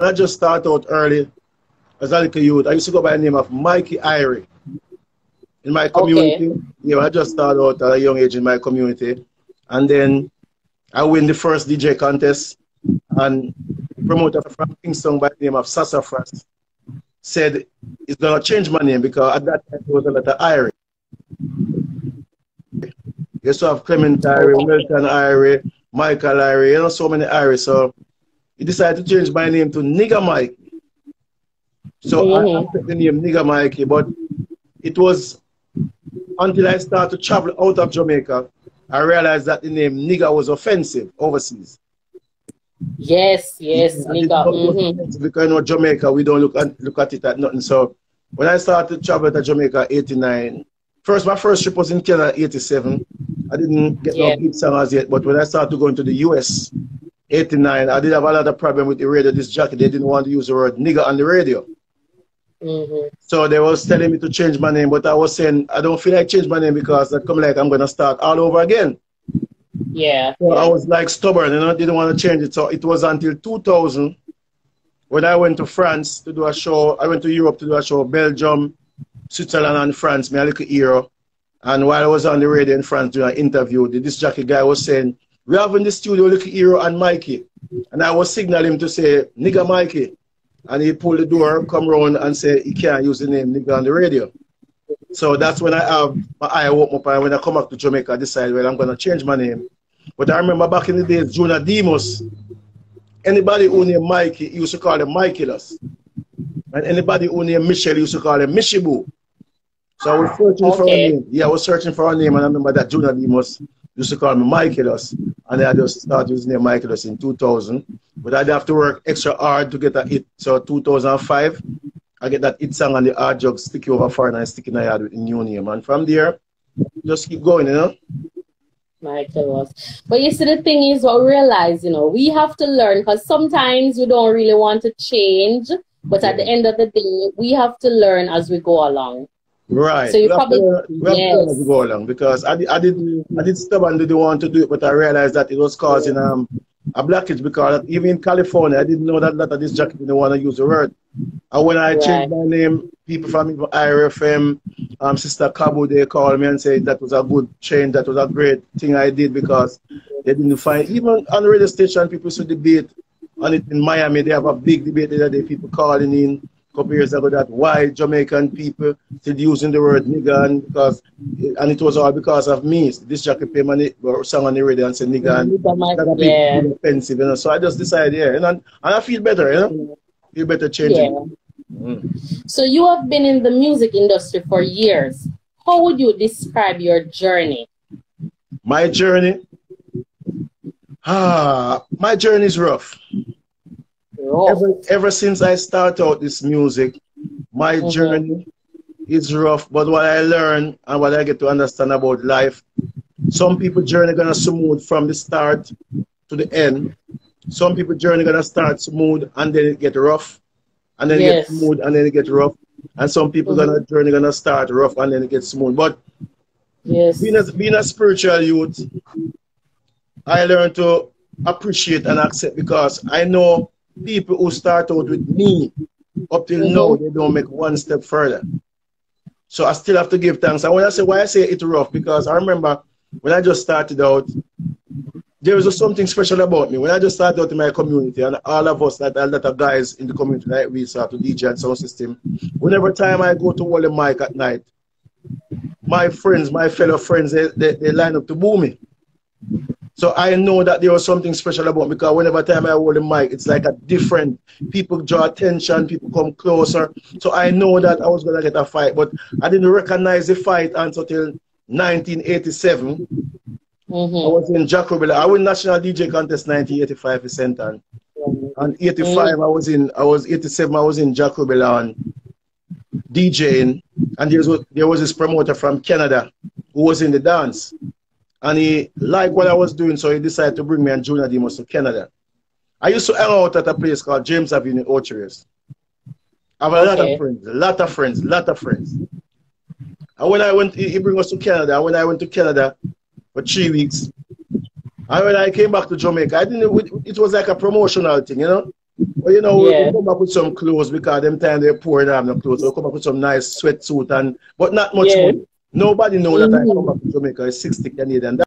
I just started out early as a little youth, I used to go by the name of Mikeylous in my community. Okay. You know, I just started out at a young age in my community. And then I win the first DJ contest, and promoter from Kingston by the name of Sassafras said he's gonna change my name because at that time there was a lot of Irie. You used to have Clement Irie, Okay. Milton Irie, Michael Irie, you know, so many Irie. So he decided to change my name to Nigga Mike. So I took the name Nigga Mikey, but it was until I started to travel out of Jamaica, I realized that the name Nigga was offensive overseas. Yes, yes, I didn't nigga. know it was offensive because you know Jamaica, we don't look at it at nothing. So when I started to travel to Jamaica 89, my first trip was in Canada 87. I didn't get no Yeah. big singers yet, but when I started to go into the US 89, I did have a lot of problem with the radio disc jockey. They didn't want to use the word nigga on the radio. So they was telling me to change my name, but I was saying I don't feel like change my name because that come like I'm gonna start all over again. Yeah. So Yeah. I was like stubborn, you know, didn't want to change it. So it was until 2000 when I went to France to do a show. I went to Europe to do a show, Belgium, Switzerland, and France. Me a little hero. And while I was on the radio in France doing an interview, the disc jockey guy was saying, "We have in the studio little hero and Mikey," and I was signaling him to say, "Nigga Mikey." And he pulled the door, come round and say he can't use the name nigga on the radio. So that's when I have my eye open up, and when I come back to Jamaica, I decide, well, I'm going to change my name. But I remember back in the days, Junior Demus, anybody who named Mikey, he used to call him Mikeylous. And anybody who named Michelle, he used to call him Mishibu. So I was searching for a name. Yeah, I was searching for a name, and I remember that Junior Demus used to call me Mikeylous. And I just started using the name Mikeylous in 2000. But I'd have to work extra hard to get a hit. So 2005, I get that hit song on the hard jug, Sticky Over Foreign and Sticky in the Yard with the new name. And from there, just keep going, you know? Mikeylous. But you see, the thing is, what we realize, you know, we have to learn, because sometimes we don't really want to change. But at the end of the day, we have to learn as we go along. Right. So you probably we have to learn as we go along, because I did stubbornly didn't want to do it, but I realized that it was causing a blockage, because even in California, I didn't know that a lot of this jacket didn't want to use the word. And when I changed my name, people from IRFM, Sister Cabo, they called me and said that was a good change, that was a great thing I did, because they didn't find, even on the radio station, people used to debate on it in Miami. They have a big debate the other day, people calling in a couple years ago that why Jamaican people still using the word nigga, and it was all because of me. This jacket pay money song on the radio and say nigga, and that bit offensive, you know. So I just decided, yeah, and I feel better, you know. Feel better changing. So you have been in the music industry for years. How would you describe your journey? My journey? My journey is rough. Ever since I start out this music, my journey is rough. But what I learn and what I get to understand about life, some people journey gonna smooth from the start to the end. Some people journey gonna start smooth and then it get rough, and then it get smooth and then it get rough. And some people journey gonna start rough and then it get smooth. But being a spiritual youth, I learned to appreciate and accept, because I know people who start out with me up till now, they don't make one step further. So I still have to give thanks. And when I say why I say it's rough, because I remember when I just started out, there was something special about me. When I just started out in my community, and all of us, that a lot of guys in the community, like we start to DJ and sound system, whenever time I go to hold the mic at night, my friends, my fellow friends, they line up to boo me. So I know that there was something special about me, because whenever time I hold the mic, it's like a different, people draw attention, people come closer. So I know that I was going to get a fight, but I didn't recognize the fight until 1987. I was in Jacobilla. I won National DJ Contest 1985 in Senton. And 85, 87, I was in Jacobilla and DJing. And there was this promoter from Canada who was in the dance. And he liked what I was doing, so he decided to bring me and Junior Demus to Canada. I used to hang out at a place called James Avenue, Orchards. I have a lot of friends. And when I went, he bring us to Canada. And when I went to Canada for 3 weeks, and when I came back to Jamaica, it was like a promotional thing, you know. But you know, we Yeah. come up with some clothes because them time they're poor, they have no clothes. So we come up with some nice sweatsuit but not much Yeah. money. Nobody know that I come Mm-hmm. back to Jamaica is 60 Canadian.